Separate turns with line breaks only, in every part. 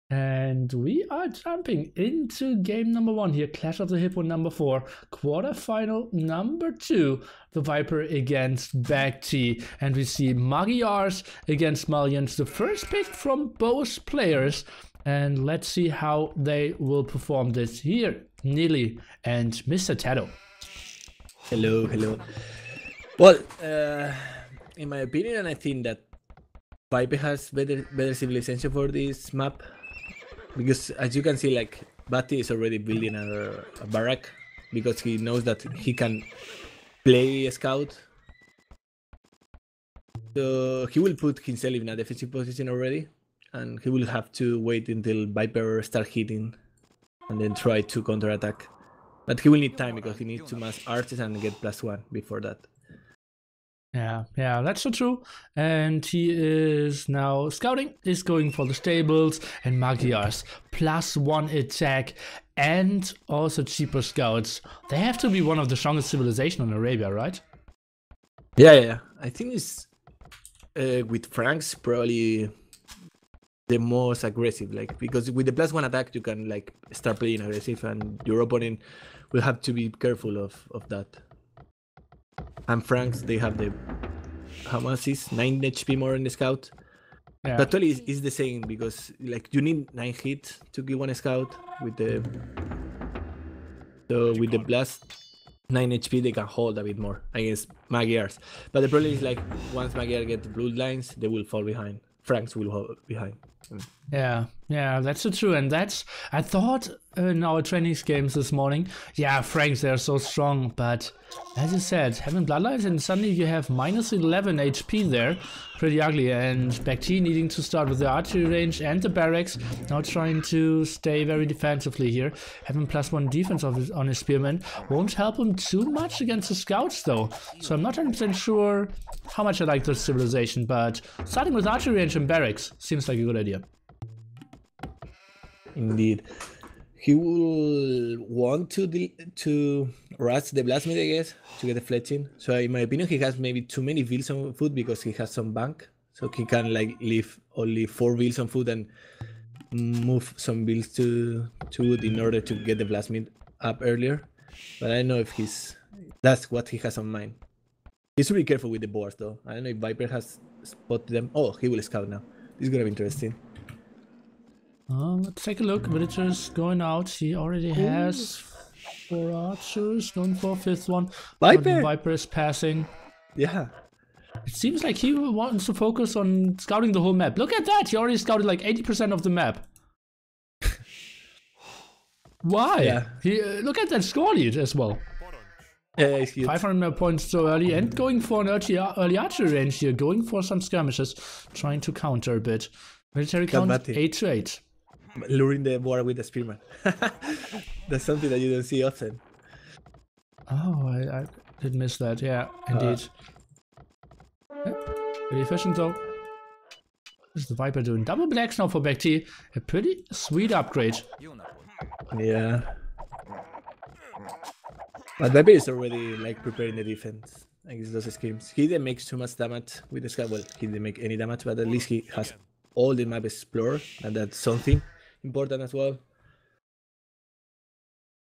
And we are jumping into game number 1 here, Clash of the Hippo number 4, quarterfinal number 2, the Viper against BacT. And we see Magyars against Malians, the first pick from both players. And let's see how they will perform this here. Neely and Mr. Tato.
Hello, hello. Well, in my opinion, I think that Viper has better civilization for this map. Because as you can see, like, BacT is already building a barrack because he knows that he can play a scout. So he will put himself in a defensive position already, and he will have to wait until Viper start hitting and then try to counterattack. But he will need time because he needs to mass arches and get +1 before that.
Yeah, that's so true. And he is now scouting, is going for the stables, and Magyars +1 attack and also cheaper scouts. They have to be one of the strongest civilization in Arabia, right?
Yeah. I think it's with Franks probably the most aggressive, like, because with the +1 attack you can like start playing aggressive, and your opponent will have to be careful of that. And Franks, they have the, how much is 9 HP more in the scout?
Yeah.
But totally is the same, because like you need 9 hits to kill one scout with the, so with the +9 HP they can hold a bit more against Magyars. But the problem is, like, once Magyar get the bloodlines, they will fall behind. Franks will hold behind.
Yeah, that's so true. And that's, I thought in our training games this morning, yeah, Franks, they're so strong, but as you said, having bloodlines and suddenly you have -11 HP there, pretty ugly. And BacT needing to start with the archery range and the barracks, now trying to stay very defensively here. Having +1 defense on his spearman won't help him too much against the scouts though, so I'm not 100% sure how much I like this civilization, but starting with archery range and barracks seems like a good idea.
Indeed. He will want to rush the blacksmith, I guess, to get the fletching. So in my opinion, he has maybe too many wheels on foot because he has some bank. So he can like leave only 4 wheels on foot and move some wheels to wood in order to get the blacksmith up earlier. But I don't know if that's what he has on mind. He's really careful with the boards though. I don't know if Viper has spotted them. Oh, he will scout now. This is gonna be interesting.
Let's take a look. Villagers going out. He already has 4 archers, going for a 5th one.
Viper!
Viper is passing.
Yeah.
It seems like he wants to focus on scouting the whole map. Look at that! He already scouted like 80% of the map. Why?
Yeah.
Look at that score lead as well.
Yeah, he's huge.
500 points so early, and going for an early archery range here, going for some skirmishes, trying to counter a bit. Military count 8 to 8.
Luring the boar with the spearman. That's something that you don't see often.
Oh, I did miss that. Yeah, indeed. Yeah, pretty efficient though. What is the Viper doing? Double blacks now for BacT. A pretty sweet upgrade.
Yeah. But Viper is already like preparing the defense against those schemes. He didn't make too much damage with the scout. Well, he didn't make any damage, but at least he has all the map explored, and that's something important as well.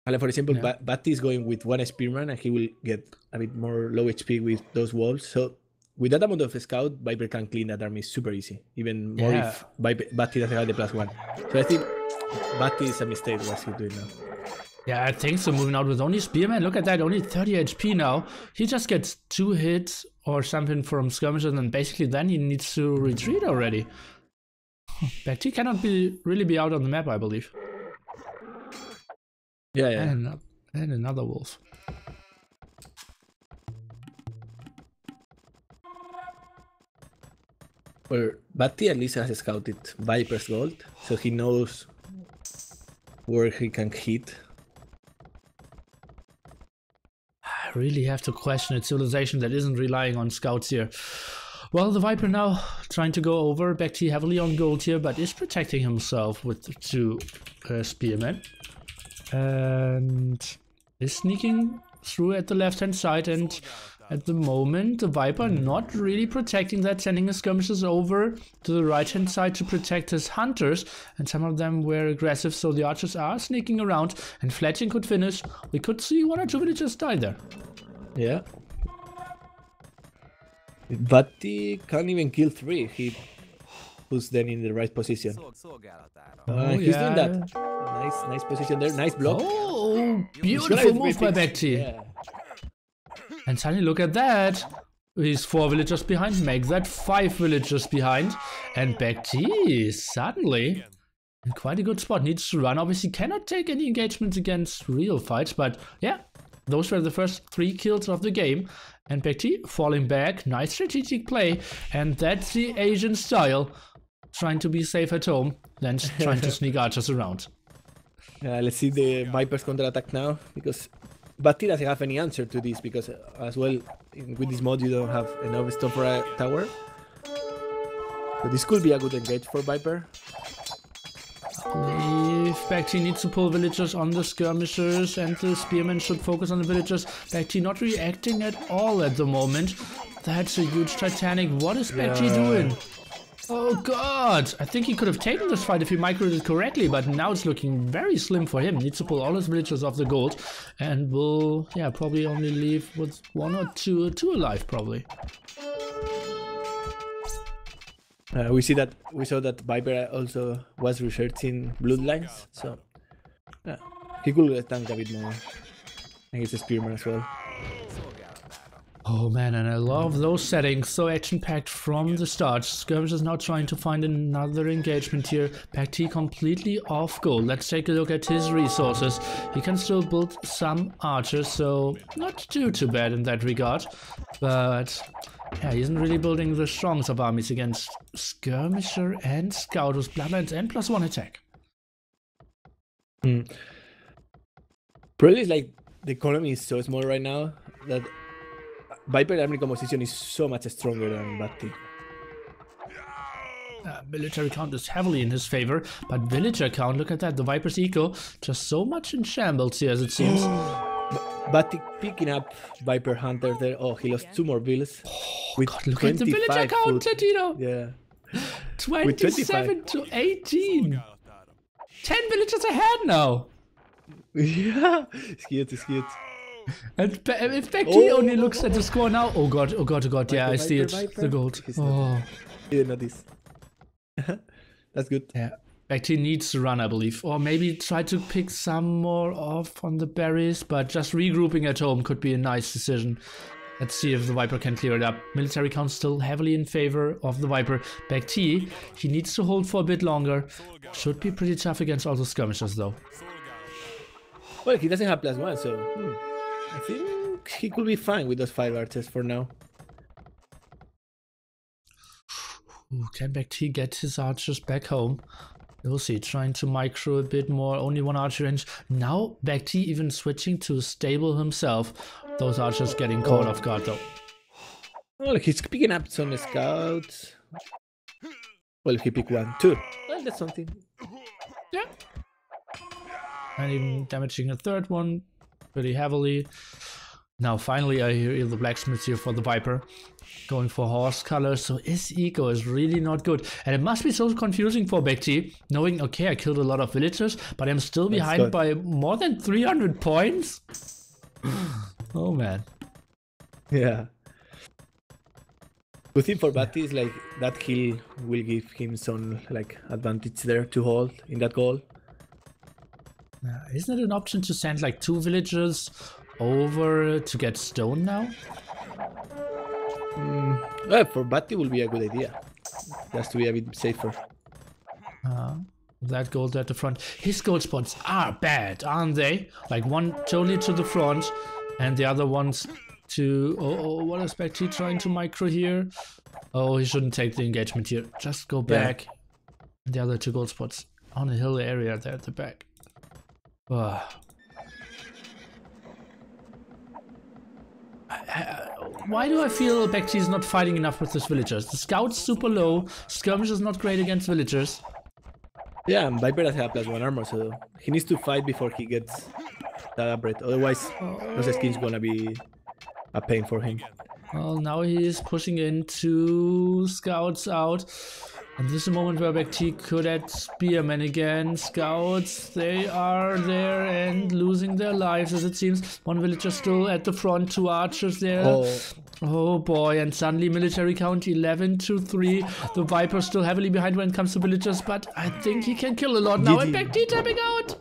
And for example,
Yeah.
BacT is going with 1 spearman and he will get a bit more low HP with those walls. So with that amount of scout, Viper can clean that army super easy. Even more if BacT doesn't have the +1. So I think BacT is a mistake what he's doing now.
Yeah, I think so. Moving out with only spearman. Look at that, only 30 HP now. He just gets 2 hits or something from skirmishes, and basically then he needs to retreat already. BacT cannot really be out on the map, I believe.
Yeah.
And another wolf.
Well, BacT at least has scouted Viper's gold, so he knows where he can hit.
I really have to question a civilization that isn't relying on scouts here. Well, the Viper now trying to go over. BacT heavily on gold here, but is protecting himself with 2 spearmen. And is sneaking through at the left-hand side, and at the moment. The Viper not really protecting that, sending his skirmishers over to the right-hand side to protect his hunters, and some of them were aggressive, so the archers are sneaking around, and Fletching could finish. We could see 1 or 2 villagers die there.
Yeah. But he can't even kill 3. He puts them in the right position. He's doing that. Nice position there. Nice block.
Oh, beautiful move by BacT.
Yeah.
And suddenly look at that. He's 4 villagers behind. Make that 5 villagers behind. And BacT suddenly in quite a good spot. Needs to run. Obviously cannot take any engagements against real fights. But yeah, those were the first 3 kills of the game. And BacT falling back. Nice strategic play. And that's the Asian style. Trying to be safe at home. Then trying to sneak archers around.
Let's see the Viper's counter-attack now. Because BacT doesn't have any answer to this. Because as well, with this mod you don't have enough stone for a tower. So this could be a good engage for Viper.
If BacT needs to pull villagers on the skirmishers, and the spearmen should focus on the villagers. BacT not reacting at all at the moment. That's a huge Titanic. What is BacT doing? Oh god! I think he could have taken this fight if he microed it correctly, but now it's looking very slim for him. Needs to pull all his villagers off the gold, and will, yeah, probably only leave with 1 or 2 alive, probably.
We saw that Viper also was researching bloodlines, so yeah, he could tank a bit more. And he's a spearman as well.
Oh man, and I love those settings, so action-packed from the start. Skirmish is now trying to find another engagement here. BacT completely off goal. Let's take a look at his resources. He can still build some archers, so not too bad in that regard. But yeah, he isn't really building the strongest of armies against Skirmisher and Scout with Bloodlines and +1 attack.
Probably like the economy is so small right now that Viper army composition is so much stronger than BacT.
Military count is heavily in his favor, but villager count, look at that, the Viper's eco just so much in shambles here as it seems.
BacT picking up Viper Hunter there. Oh, he lost 2 more villas.
Oh god, look at the villager count, Tito!
Yeah.
27 to 18! 10 villagers ahead now!
Yeah, it's cute.
And if BacT only looks at the score now, oh god, yeah, I see it, the gold. Oh.
He didn't notice. That's good.
Yeah, BacT needs to run, I believe, or maybe try to pick some more off on the berries, but just regrouping at home could be a nice decision. Let's see if the Viper can clear it up. Military count still heavily in favor of the Viper. BacT, he needs to hold for a bit longer. Should be pretty tough against all the skirmishers though.
Well, he doesn't have +1, so I think he could be fine with those 5 archers for now.
Ooh, can BacT get his archers back home? We'll see, trying to micro a bit more, only 1 archer range. Now BacT even switching to stable himself. Those archers getting caught off guard though.
Well, he's picking up some scouts. Well, he picked 1, 2. Well, that's something.
Yeah. And even damaging a 3rd one pretty heavily. Now finally I hear the blacksmiths here for the Viper. Going for horse color, so his eco is really not good. And it must be so confusing for BacT, knowing, okay, I killed a lot of villagers, but I'm still behind by more than 300 points? Oh man.
Yeah. Good thing for BacT is like that hill will give him some like advantage there to hold in that goal.
Isn't it an option to send like 2 villagers over to get stone now?
Well, for BacT will be a good idea. Just to be a bit safer.
That gold at the front. His gold spots are bad, aren't they? Like one totally to the front and the other ones to... Oh, what is BacT trying to micro here? Oh, he shouldn't take the engagement here. Just go back. Yeah. The other 2 gold spots on a hill area there at the back. Why do I feel BacT is not fighting enough with his villagers? The scout's super low, skirmish is not great against villagers.
Yeah, and Viper doesn't have +1 armor, so he needs to fight before he gets that upgrade. Otherwise, those skins gonna be a pain for him.
Well, now he is pushing in 2 scouts out. And this is a moment where BacT could add Spearmen again. Scouts, they are there and losing their lives as it seems. 1 villager still at the front, 2 archers there. Oh boy, and suddenly military count 11-3. The Viper still heavily behind when it comes to villagers, but I think he can kill a lot now. And BacT tapping out!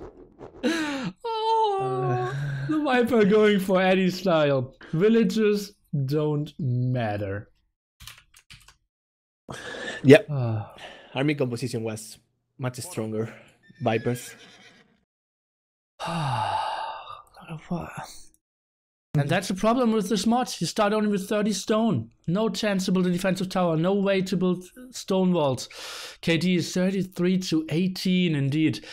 Oh, the Viper going for Eddie style. Villagers don't matter.
Yep. Army composition was much stronger. Vipers.
And that's the problem with this mod. You start only with 30 stone. No chance to build a defensive tower. No way to build stone walls. KD is 33-18 indeed.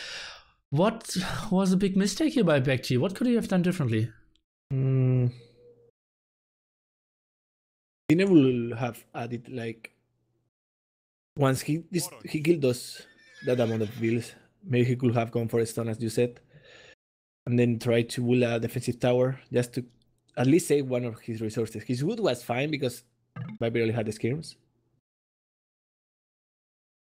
What was a big mistake here by BacT? What could he have done differently?
Dinner will have added like once he killed that amount of builds, maybe he could have gone for a stone as you said, and then try to build a defensive tower just to at least save one of his resources. His wood was fine because Viper only had the skirms.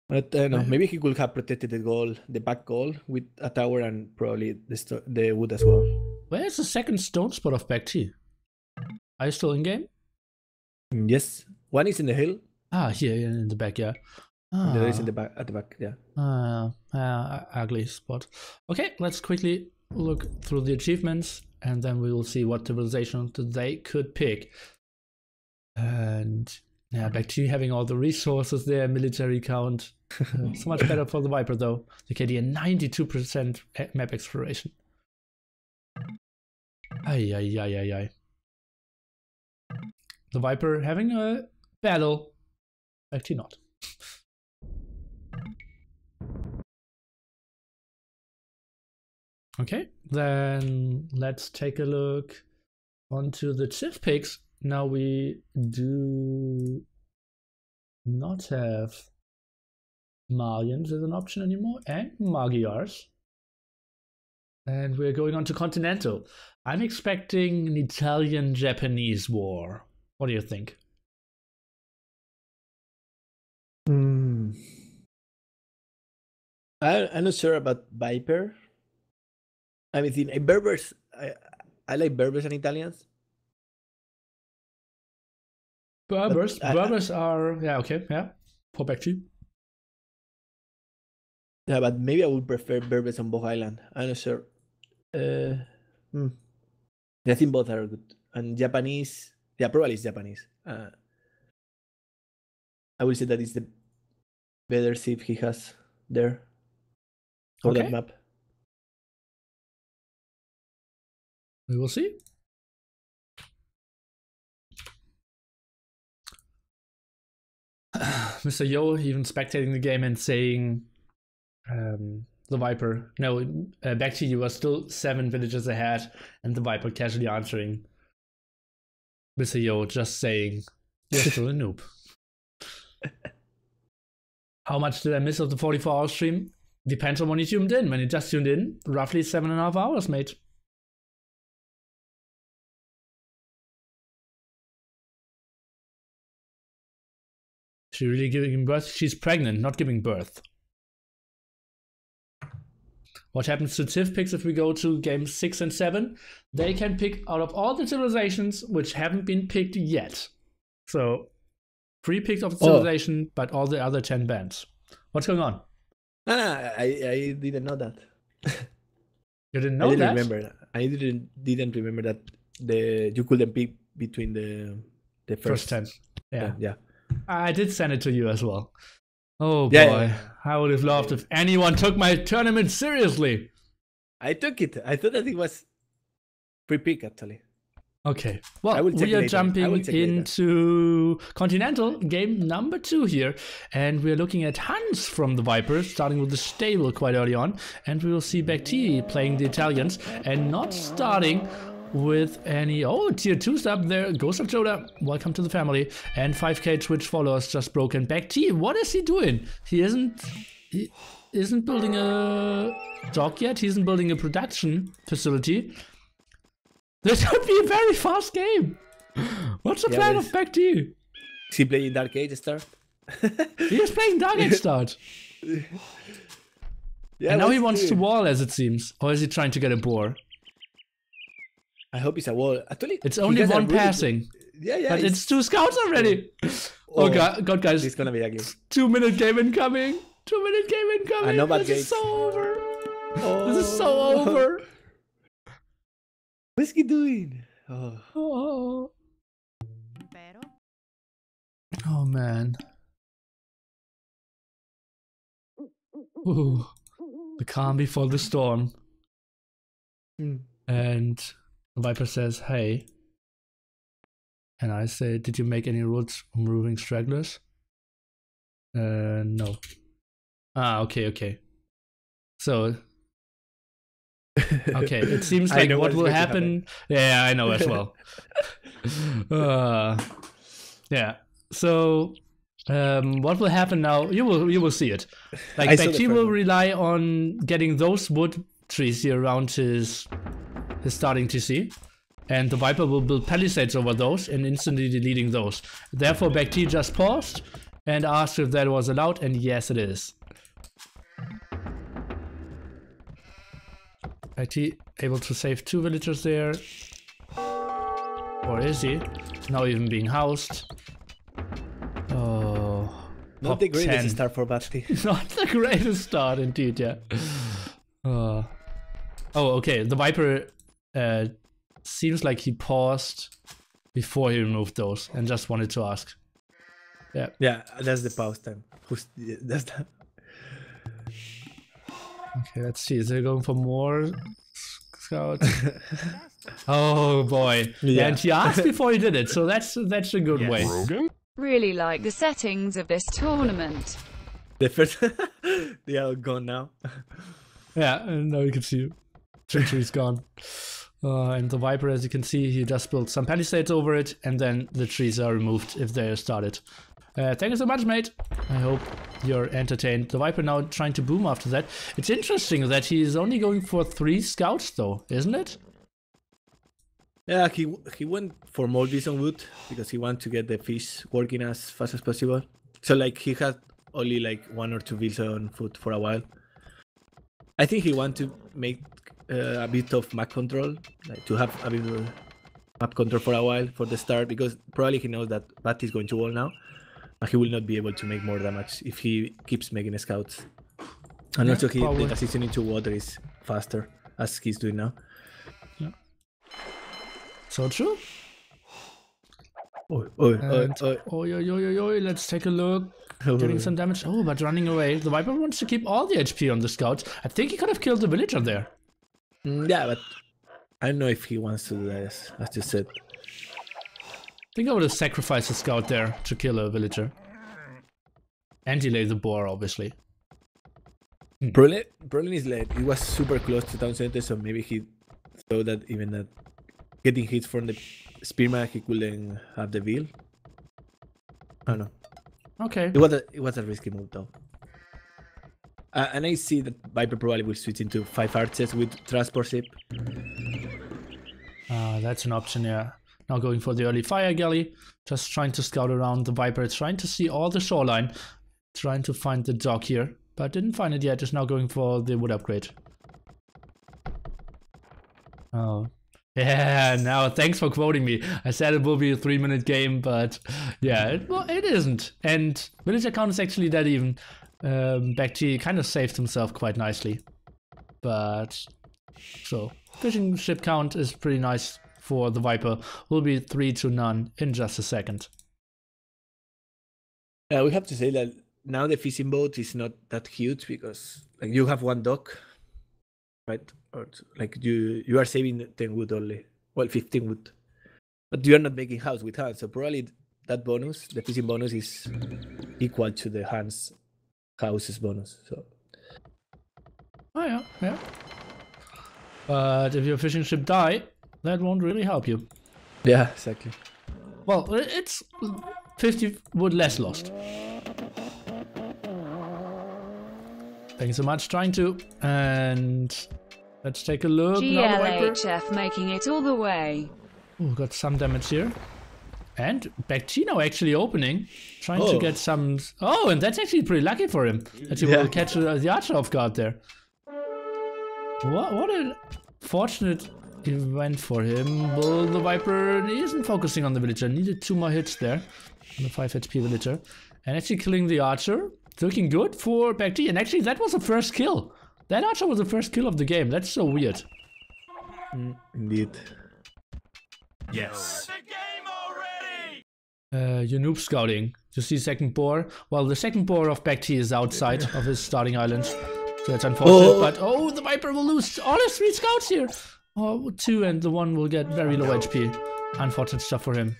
But no, maybe he could have protected the back goal with a tower and probably the wood as well.
Where's the second stone spot of BacT? Are you still in game?
Yes, one is in the hill.
Ah, here in the back, yeah.
The other is in the back, at the back, yeah.
Ugly spot. Okay, let's quickly look through the achievements and then we will see what civilization they could pick. And yeah, BacT having all the resources there, military count. So much better for the Viper though. The KD a 92% map exploration. Ay. The Viper having a battle. BacT not. Okay, then let's take a look onto the Civ picks. Now we do not have Malians as an option anymore, and Magyars. And we're going on to Continental. I'm expecting an Italian-Japanese war. What do you think?
I'm not sure about Viper. I mean, Berbers. I like Berbers and Italians.
Berbers are for BacT.
Yeah, but maybe I would prefer Berbers on both islands. I'm not sure. I think both are good. And Japanese, yeah, probably it's Japanese. I will say that it's the better Civ he has there for that map.
We will see. Mr. Yo even spectating the game and saying the Viper. No, BacT, you are still 7 villages ahead, and the Viper casually answering. Mr. Yo just saying, you're still a noob. How much did I miss of the 44-hour stream? Depends on when you tuned in. When you just tuned in, roughly 7.5 hours, mate. She's really giving birth? She's pregnant, not giving birth. What happens to Civ picks if we go to games 6 and 7? They can pick out of all the civilizations which haven't been picked yet. So, 3 picks of the civilization, but all the other 10 bans. What's going on?
I didn't know that.
You didn't know that?
I didn't remember that you couldn't pick between the first
10. Yeah.
Yeah.
I did send it to you as well. Oh boy, yeah. I would have loved if anyone took my tournament seriously.
I took it. I thought that it was pre-pick actually.
Okay, well, we are jumping into Continental game number 2 here, and we're looking at Hans from the Vipers, starting with the stable quite early on, and we will see BacT playing the Italians, and not starting with any tier 2 stuff there. Ghost of Joda, welcome to the family. And 5k Twitch followers just broken. BacT, what is he doing? He isn't building a dock yet. He isn't building a production facility. This would be a very fast game. What's the
Yeah,
plan
but
of BacT?
Is he playing Dark Age start?
He is playing Dark Age start.
Yeah,
And now
what's
he wants to
doing?
wall, as it seems. Or is he trying to get a boar?
I hope it's a wall. Actually,
It's
he
only
has a
one
really
passing.
Yeah, yeah.
But it's 2 scouts already. Oh god, guys.
It's gonna be ugly.
2-minute game incoming. 2-minute game incoming.
know bad
This is
gates.
so over.
Oh.
This is so over.
What's he doing? Oh.
Oh, oh man. Ooh. The calm before the storm. And the Viper says, hey. And I say, did you make any rules removing stragglers? No. Ah, okay. So, okay, it seems like what will happen. Yeah, I know as well. Yeah. So, what will happen now? You will see it. Like BacT will rely on getting those wood trees here around his starting TC. And the Viper will build palisades over those and instantly deleting those. Therefore, BacT just paused and asked if that was allowed, and yes, it is. BacT able to save 2 villagers there. Or is he? Now even being housed. Oh.
Not the greatest start for BacT.
Not the greatest start, indeed, yeah. Oh, okay. The Viper seems like he paused before he removed those and just wanted to ask. Yeah.
Yeah, that's the pause time. That's that.
Okay, let's see. Is they going for more scouts? Oh boy. Yeah. And he asked before he did it, so that's a good way.
Really like the settings of this tournament.
The first they are gone now.
Yeah, and now you can see tree's gone. And the Viper, as you can see, he just built some palisades over it, and then the trees are removed if they are started. Thank you so much, mate. I hope you're entertained. The Viper now trying to boom after that. It's interesting that he's only going for 3 scouts, though, isn't it?
Yeah, he went for more bison wood because he wanted to get the fish working as fast as possible. So like he had only like 1 or 2 bison food for a while. I think he wanted to make a bit of map control, like to have a bit of map control for a while for the start, because probably he knows that BacT is going to wall now, but he will not be able to make more damage if he keeps making scouts. And also the transition into water is faster, as he's doing now.
Yeah. So true. Let's take a look. Getting some damage. Oh, but running away. The Viper wants to keep all the HP on the scouts. I think he could have killed the villager there.
Yeah, but I don't know if he wants to do that, as you said.
I think I would have sacrificed a scout there to kill a villager. And delay the boar, obviously.
Problem is like it was super close to town center, so maybe he thought that even that getting hits from the spearman he couldn't have the veil. I don't know.
Okay.
It was a risky move though. And I see that Viper probably will switch into 5 archers with transport ship.
That's an option, yeah. Now going for the early fire galley. Just trying to scout around the Viper. Trying to see all the shoreline. Trying to find the dock here. But didn't find it yet. Just now going for the wood upgrade. Oh. Yeah, now thanks for quoting me. I said it will be a 3-minute game, but yeah, it isn't. And villager count is actually that even. BacT kind of saved himself quite nicely. But so fishing ship count is pretty nice for the Viper. Will be 3-0 in just a second.
Yeah, we have to say that now the fishing boat is not that huge because like you have 1 dock, right? Or like you are saving 10 wood only. Well, 15 wood. But you are not making house with hands, so probably that bonus, the fishing bonus, is equal to the houses bonus. So.
Oh yeah. But if your fishing ship die, that won't really help you.
Yeah, exactly.
Well, it's 50 wood less lost. Thanks so much, trying to. And let's take a look.
GLHF making it all the way.
Oh, got some damage here. And BacT now actually opening, trying to get some... Oh, and that's actually pretty lucky for him, that he will catch the archer off guard there. What a fortunate event for him. Well, the Viper isn't focusing on the villager, needed 2 more hits there on the 5 HP villager. And actually killing the archer, it's looking good for BacT. And actually that was the first kill. That archer was the first kill of the game, that's so weird.
Indeed.
Yes.
You noob scouting. You see second boar. Well, the second boar of BacT is outside of his starting island. So that's unfortunate. But the Viper will lose all his 3 scouts here. 2 and the 1 will get very low HP. Unfortunate stuff for him.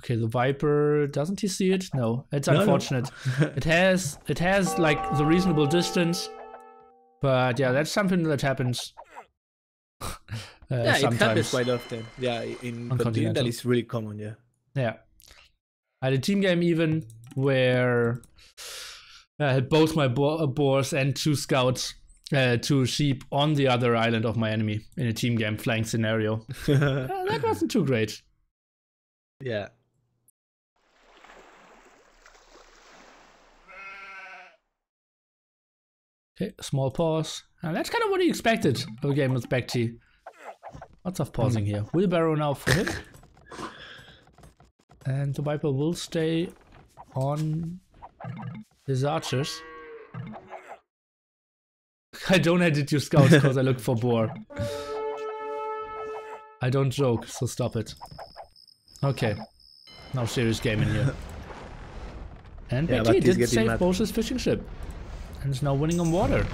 Okay, the Viper, doesn't he see it? No, it's unfortunate. No. It has like the reasonable distance. But yeah, that's something that happens.
Yeah,
sometimes.
it happens quite often. Yeah, in Continental it's really common, yeah.
Yeah. I had a team game even where I had both my boars and 2 scouts, 2 sheep on the other island of my enemy in a team game flank scenario. That wasn't too great.
Yeah.
Okay, small pause. And that's kind of what he expected of a game with BacT. Lots of pausing here. Wheelbarrow now for him. And the Viper will stay on his archers. I don't edit your scouts because I look for boar. I don't joke, so stop it. Okay. Now serious game in here. And BacT did save Bose's fishing ship. And is now winning on water.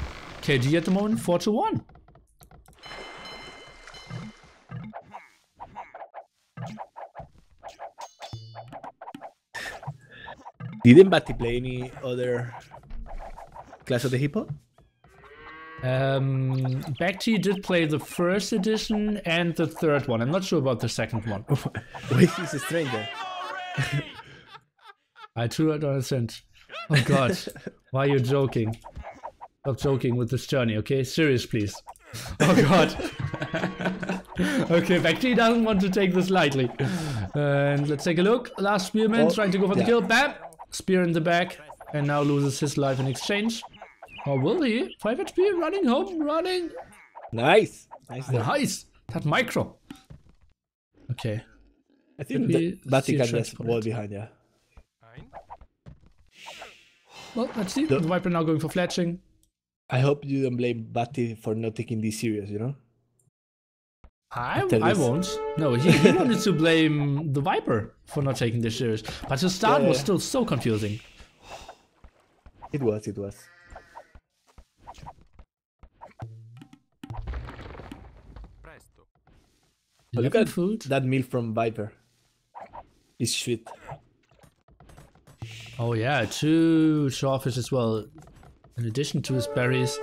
KG at the moment 4-1.
Didn't BacT play any other Clash of the Hippo?
BacT did play the 1st edition and the 3rd one. I'm not sure about the 2nd one.
Why is a stranger?
I truly don't understand. Oh god, why are you joking? Stop joking with this journey, okay? Serious, please. Oh god. Okay, BacT doesn't want to take this lightly. And let's take a look. Last spearman trying to go for the kill. Bam! Spear in the back. And now loses his life in exchange. Or will he? 5 HP, running home, running.
Nice.
Nice. That micro. Okay.
I think BacT can just wall behind, yeah.
Well, let's see. The Viper now going for fletching.
I hope you don't blame BacT for not taking this serious, you know?
I won't. No, he wanted to blame the Viper for not taking this serious. But the start was still so confusing.
It was. Look at
food.
That meal from Viper. It's sweet.
Oh yeah, 2 shawfish as well. In addition to his berries.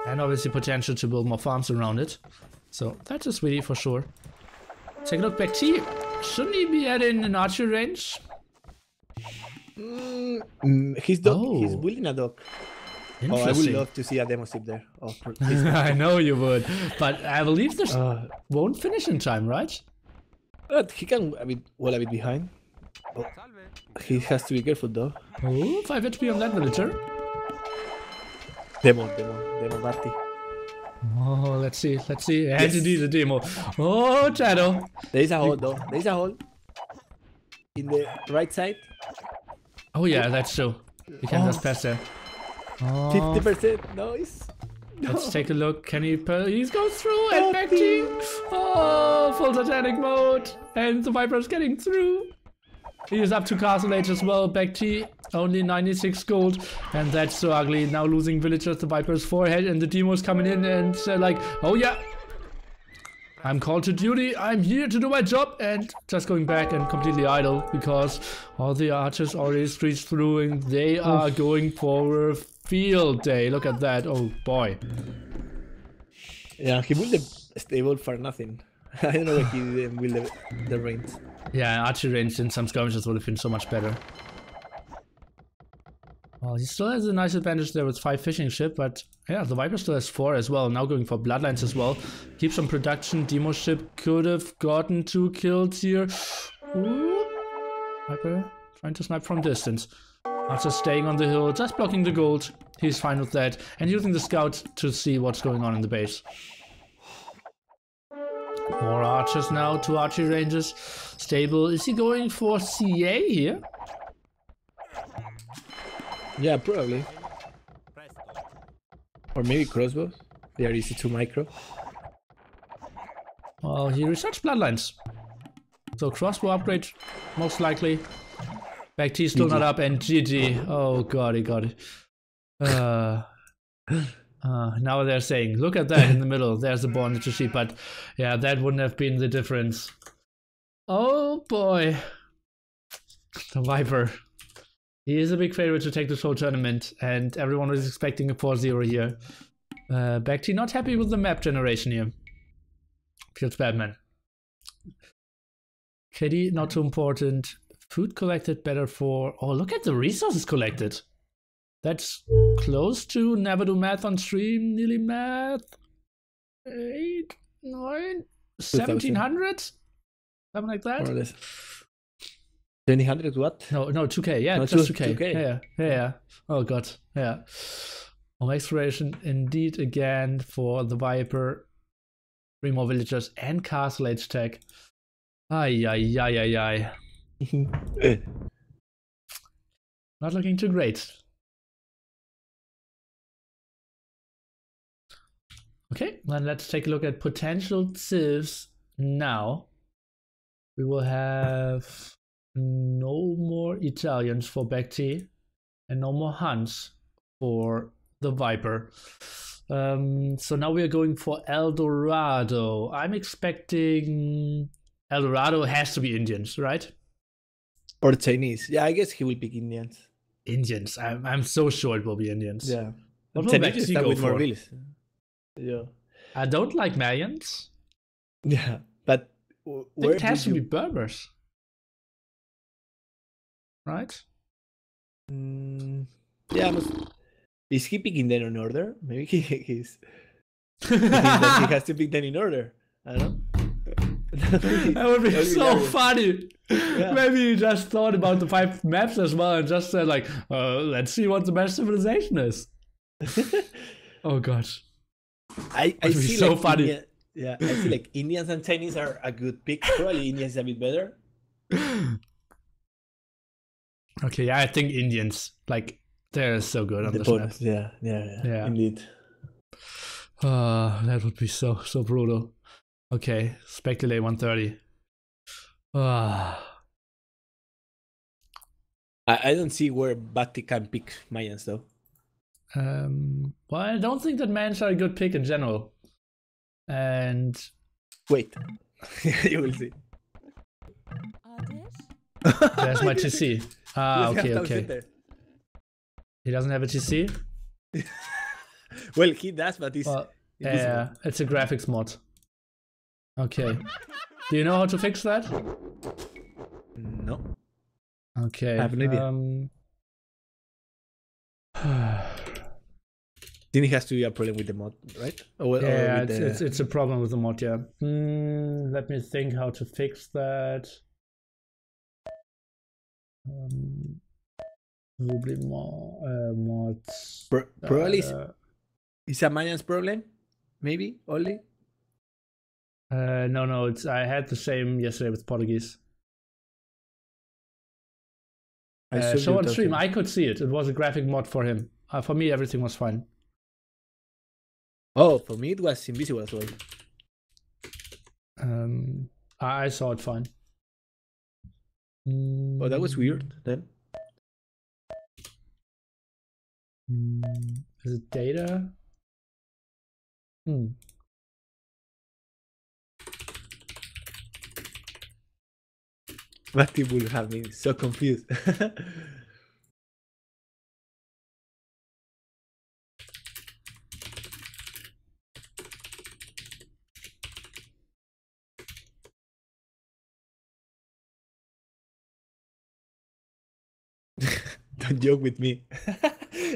And obviously potential to build more farms around it. So that's a sweetie for sure. Take a look, BacT. Shouldn't he be at an archer range?
He's building a dock. Oh, I would love to see a demo ship there. Oh,
I know you would. But I believe this won't finish in time, right?
But he can a bit behind. Oh, he has to be careful though.
Oh, 5 HP on that villager.
Demo BacT.
Oh, let's see. And indeed the demo. Oh, Shadow.
There is a hole though. There is a hole. In the right side.
Oh yeah, that's true. You can just pass there.
50%. Nice.
Let's take a look. Can he goes through and BacT. Oh, full Titanic mode. And the Viper is getting through. He is up to Castle Age as well. BacT only 96 gold. And that's so ugly. Now losing villagers. The Viper's forehead and the demos coming in and like, oh yeah. I'm called to duty. I'm here to do my job. And just going back and completely idle because all the archers already streets through and they are going for a field day. Look at that. Oh boy.
Yeah, he built the stable for nothing. I don't know why he didn't build the range.
Yeah, archery range in some skirmishes would have been so much better. Well, he still has a nice advantage there with 5 fishing ship, but yeah, the Viper still has 4 as well. Now going for bloodlines as well. Keep some production. Demo ship could have gotten 2 kills here. Ooh. Viper trying to snipe from distance. After staying on the hill, just blocking the gold. He's fine with that. And using the scout to see what's going on in the base. More archers now, 2 archery ranges. Stable. Is he going for CA here?
Yeah, probably. Or maybe crossbows. They are easy to micro.
Well, he researched bloodlines. So crossbow upgrade, most likely. BacT still not up, and GG. Oh god, he got it. Now they're saying, look at that in the middle. There's the bond to sheep, but yeah, that wouldn't have been the difference. Oh boy. The Viper. He is a big favorite to take this whole tournament, and everyone was expecting a 4-0 here. BacT not happy with the map generation here. Feels bad, man. KD not too important. Food collected better for... Oh, look at the resources collected. That's close to never do math on stream. Nearly math. 8, 9, 1700? Something like that?
More or less. 1700 what?
No, 2k. Yeah,
No,
just 2k.
2K.
Yeah. Oh god. Yeah. Home exploration indeed again for the Viper. 3 more villagers and castle age tech. Ay. Not looking too great. Okay, then let's take a look at potential civs now. We will have no more Italians for BacT and no more Huns for the Viper. So now we are going for El Dorado. I'm expecting El Dorado has to be Indians, right?
Or Chinese. Yeah, I guess he will pick Indians.
Indians. I'm so sure it will be Indians.
Yeah.
What will
Chinese
BacT
start
go
with more
for?
villas. Yeah.
I don't like Mayans.
Yeah, but
I think
where
it has
did
to
you...
be Berbers. Right?
Yeah, is he picking them in order? Maybe he's he has to pick them in order. I don't know.
That would be so funny.
Yeah.
Maybe he just thought about the 5 maps as well and just said like, let's see what the best civilization is. Oh gosh.
I see
so
like
funny.
I feel like Indians and Chinese are a good pick. Probably Indians a bit better.
Okay, yeah, I think Indians, like, they're so good on
The
this
bonus,
map.
yeah, indeed.
That would be so brutal. Okay, speculate 130.
I don't see where BacT can pick Mayans though.
Well, I don't think that Mayans are a good pick in general. And
wait, you will see.
There's my TC. Okay. He doesn't have a TC?
Well, he does, but he's...
yeah, it's a graphics mod. Okay. Do you know how to fix that?
No.
Okay.
I have an idea. Then it has to be a problem with the mod, right?
Yeah, it's a problem with the mod, yeah. Let me think how to fix that. Mods.
Probably it's a Mayans problem, maybe only.
No, it's I had the same yesterday with Portuguese. Show on stream, I could see it. It was a graphic mod for him. For me, everything was fine.
Oh, for me it was invisible as well.
I saw it fine.
Oh, that was weird then.
Is it data?
That will have me so confused. Don't joke with me.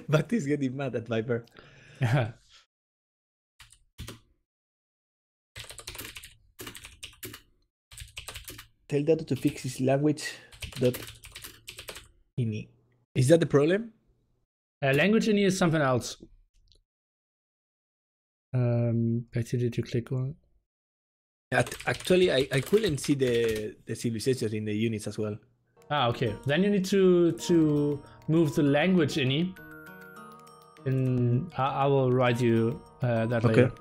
But he's getting mad at Viper.
Yeah.
Tell Dato to fix his language Ini. Is that the problem?
Language ini is something else. BacT, did you click on?
Actually, I couldn't see the civilizations in the units as well.
Ah, okay. Then you need to move the language ini. And I will write you that later.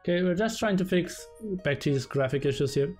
Okay, we're just trying to fix BacT's graphic issues here.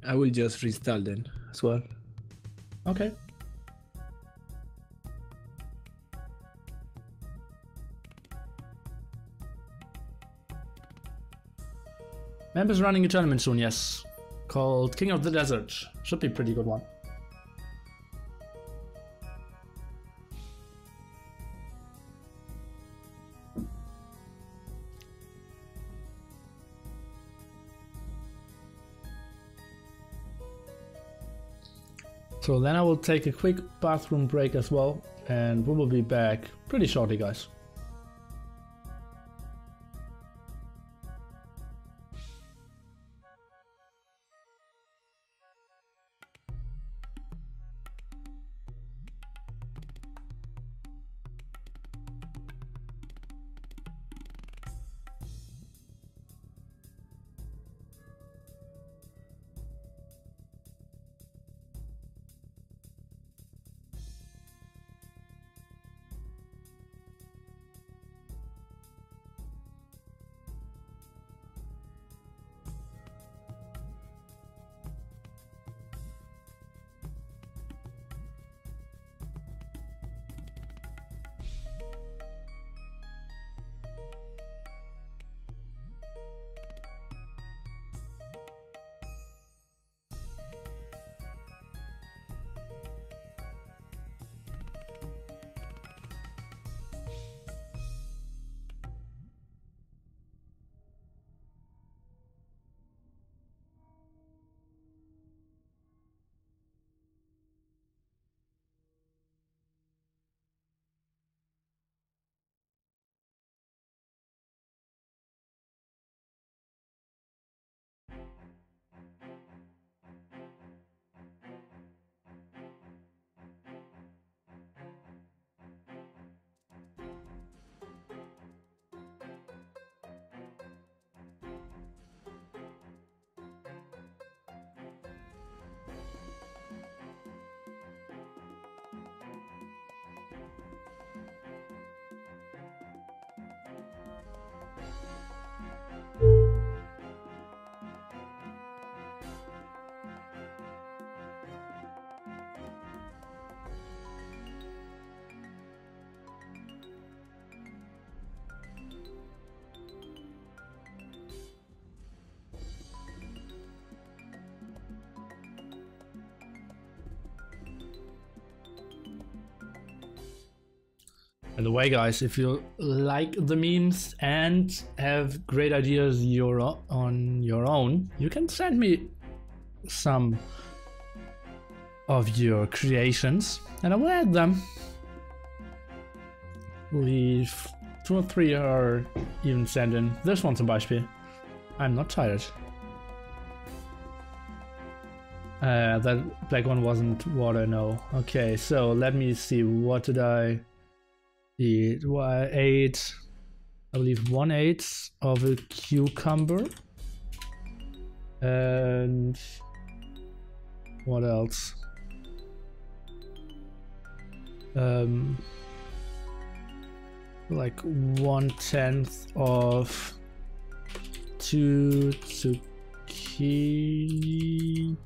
I will just restart then as well.
Okay. Members running a tournament soon, yes. Called King of the Desert. Should be a pretty good one. So then I will take a quick bathroom break as well, and we will be back pretty shortly, guys. By the way, guys, if you like the memes and have great ideas on your own, you can send me some of your creations and I will add them. Leave 2 or 3 are even sent in. This one's a Beispiel. I'm not tired. That black one wasn't water, no. Okay, so let me see. What did I eat? Well, I ate, I believe, 1/8 of a cucumber. And what else? Like 1/10 of 2 zucchini,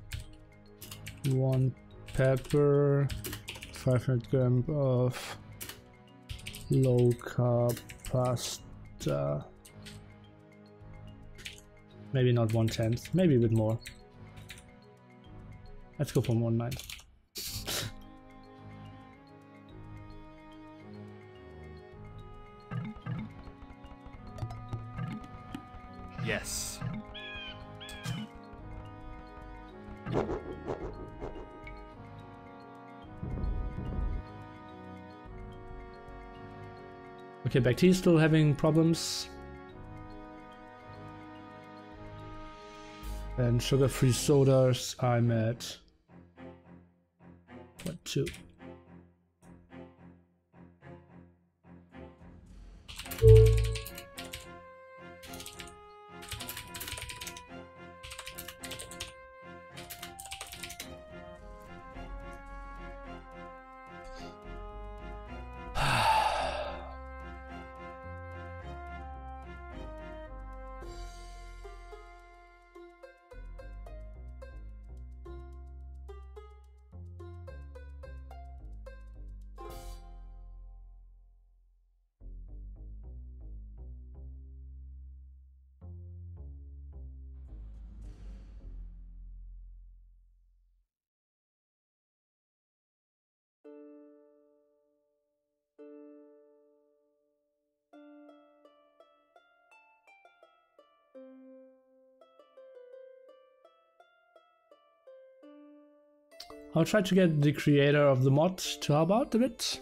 1 pepper, 500 grams of low carb pasta. Maybe not 1/10, maybe a bit more. Let's go for 1/9.
Yes.
Okay, BacT is still having problems. And sugar-free sodas, I'm at what, 2? I'll try to get the creator of the mod to help out a bit.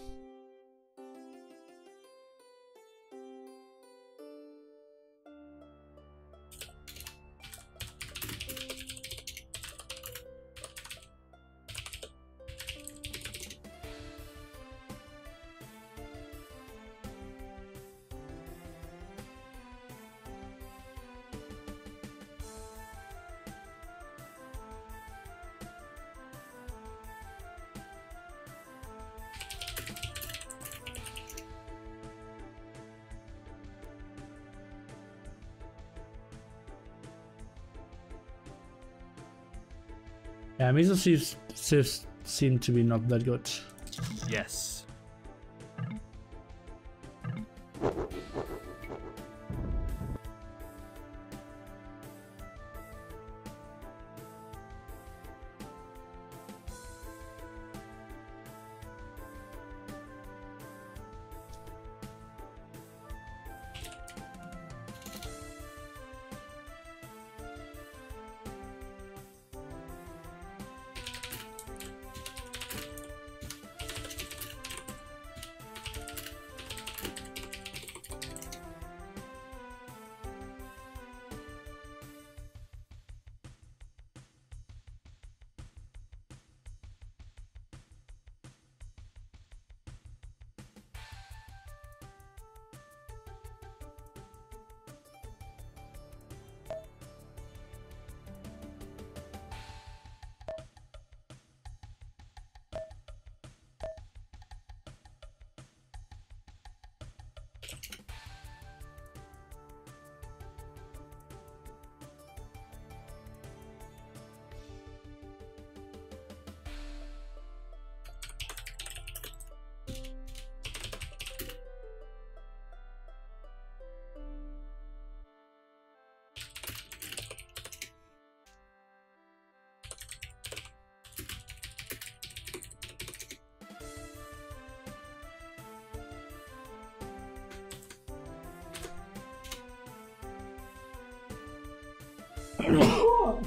Yeah, miso sieves seem to be not that good.
Yes.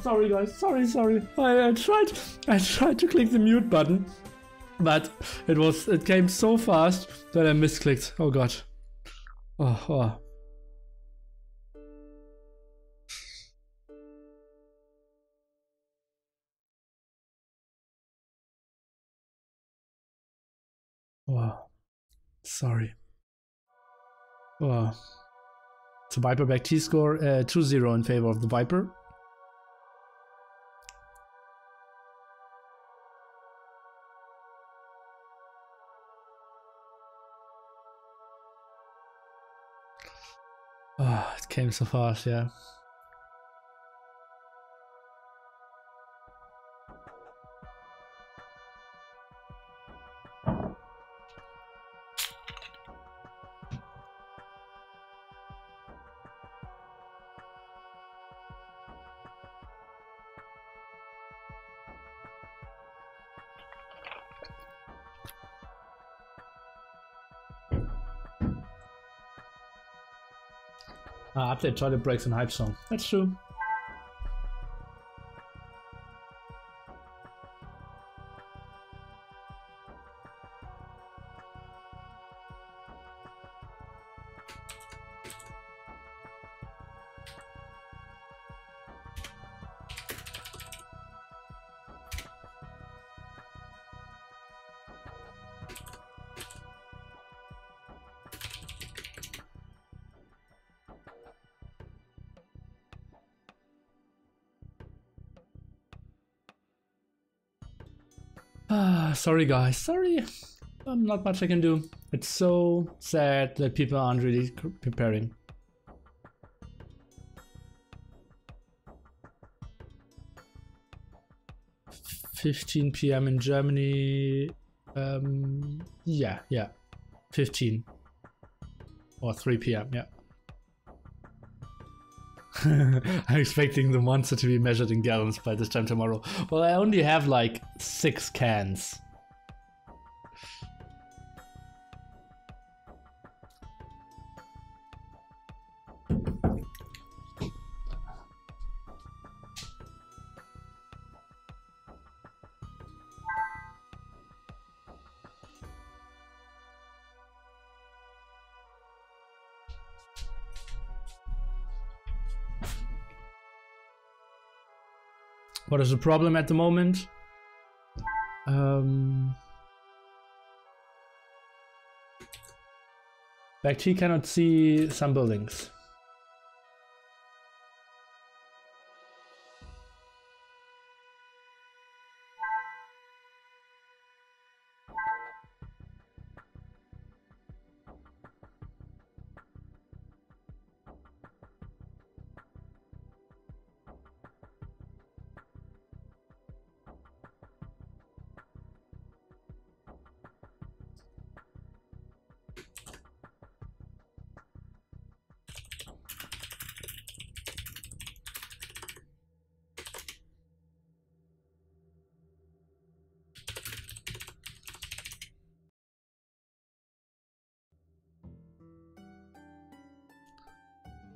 Sorry guys, sorry. I tried to click the mute button, but it came so fast that I misclicked. Oh god. Oh.
Oh, sorry. Oh. So Viper BacT score 2-0 in favor of the Viper. Oh, it came so fast, yeah. Update toilet breaks and hype song. That's true. Sorry guys, sorry. Not much I can do. It's so sad that people aren't really preparing. $15 p.m. in Germany. Yeah. 15. Or 3 p.m. Yeah. I'm expecting the monster to be measured in gallons by this time tomorrow. Well, I only have like 6 cans. What is the problem at the moment? BacT cannot see some buildings.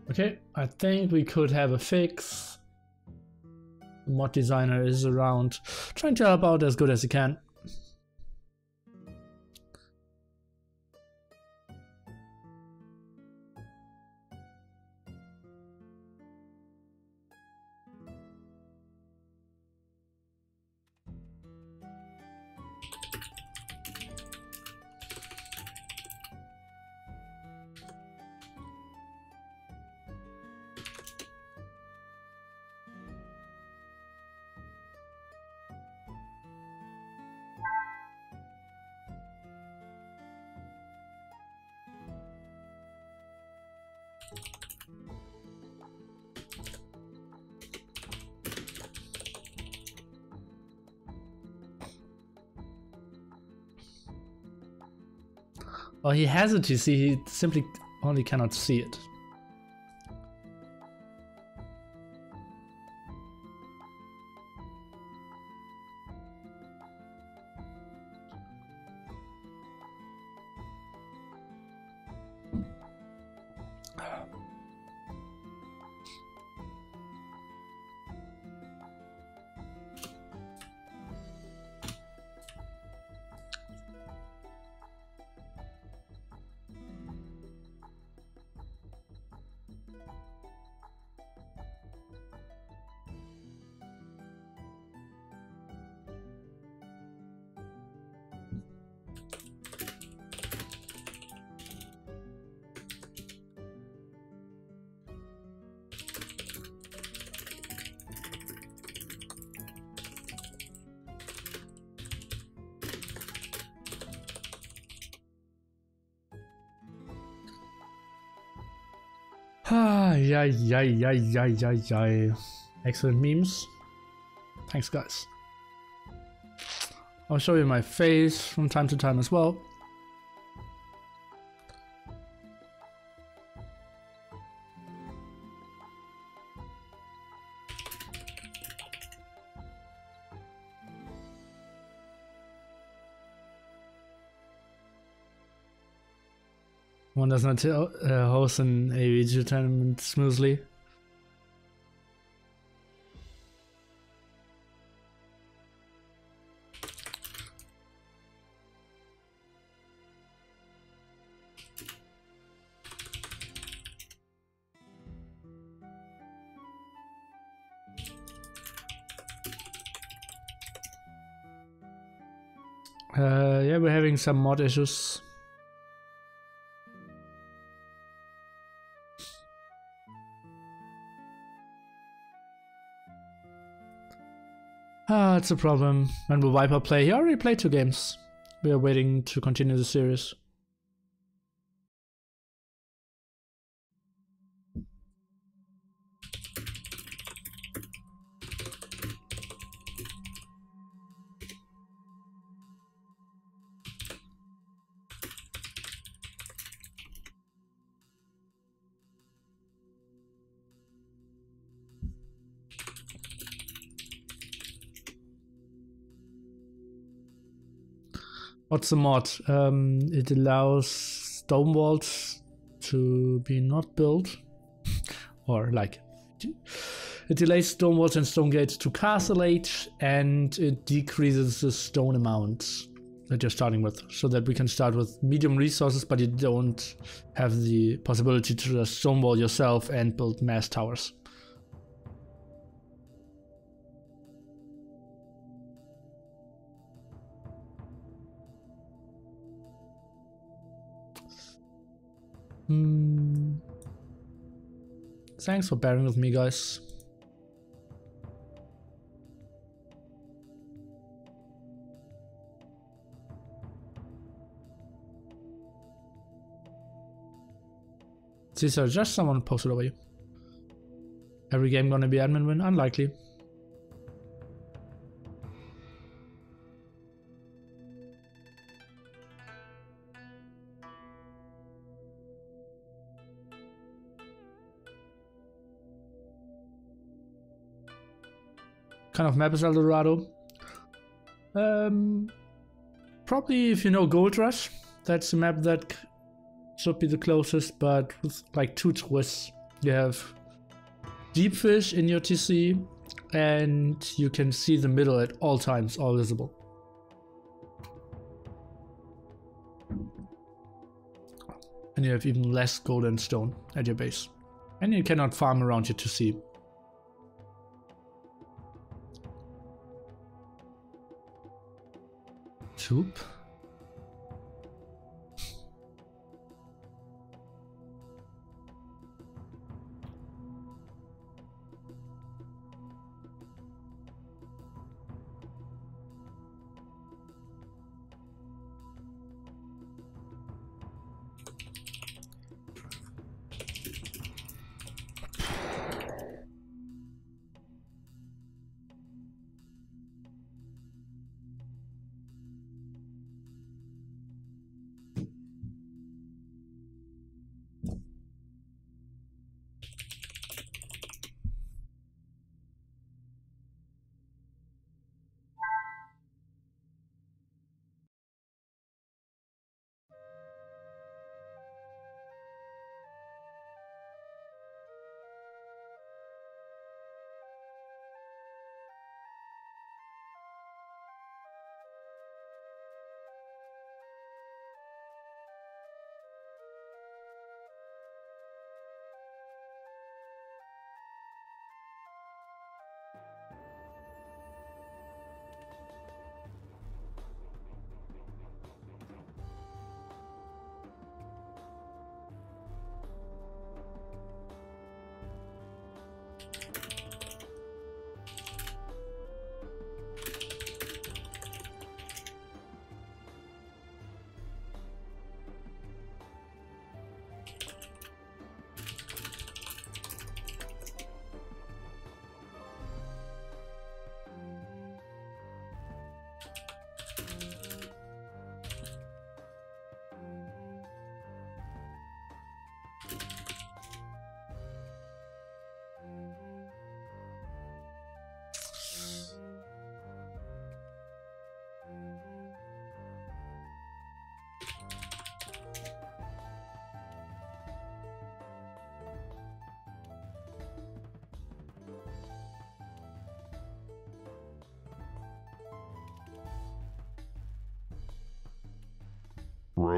Okay, I think we could have a fix. The mod designer is around, trying to help out as good as he can. Oh, he has it, you see, he simply only cannot see it. Yeah, yeah, yeah, yeah, yeah, yeah. Excellent memes. Thanks, guys. I'll show you my face from time to time as well. One does not host an AoE2 tournament smoothly. Yeah, we're having some mod issues. It's a problem. When will Viper play? He already played 2 games. We are waiting to continue the series. What's the mod? It allows stone walls to be not built, or like it delays stone walls and stone gates to castle age, and it decreases the stone amount that you're starting with, so that we can start with medium resources, but you don't have the possibility to just stone wall yourself and build mass towers. Thanks for bearing with me, guys. Caesar, just someone posted over you. Every game gonna be admin win? Unlikely. Kind of map is El Dorado? Probably if you know Gold Rush, that's a map that should be the closest, but with like 2 twists. You have deep fish in your TC, and you can see the middle at all times, all visible. And you have even less gold and stone at your base. And you cannot farm around your TC. Soup.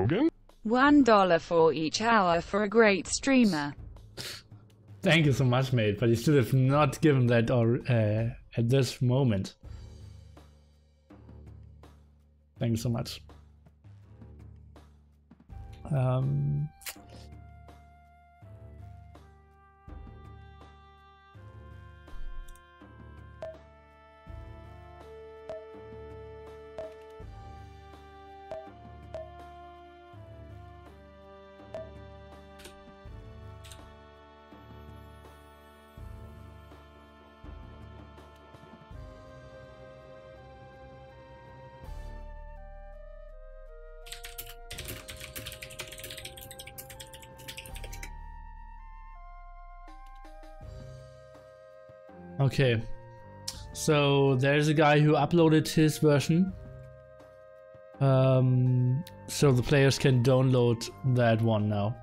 Logan?
$1 for each hour for a great streamer.
Thank you so much, mate, but you should have not given that or at this moment. Thank you so much. Okay, so there's a guy who uploaded his version, so the players can download that one now.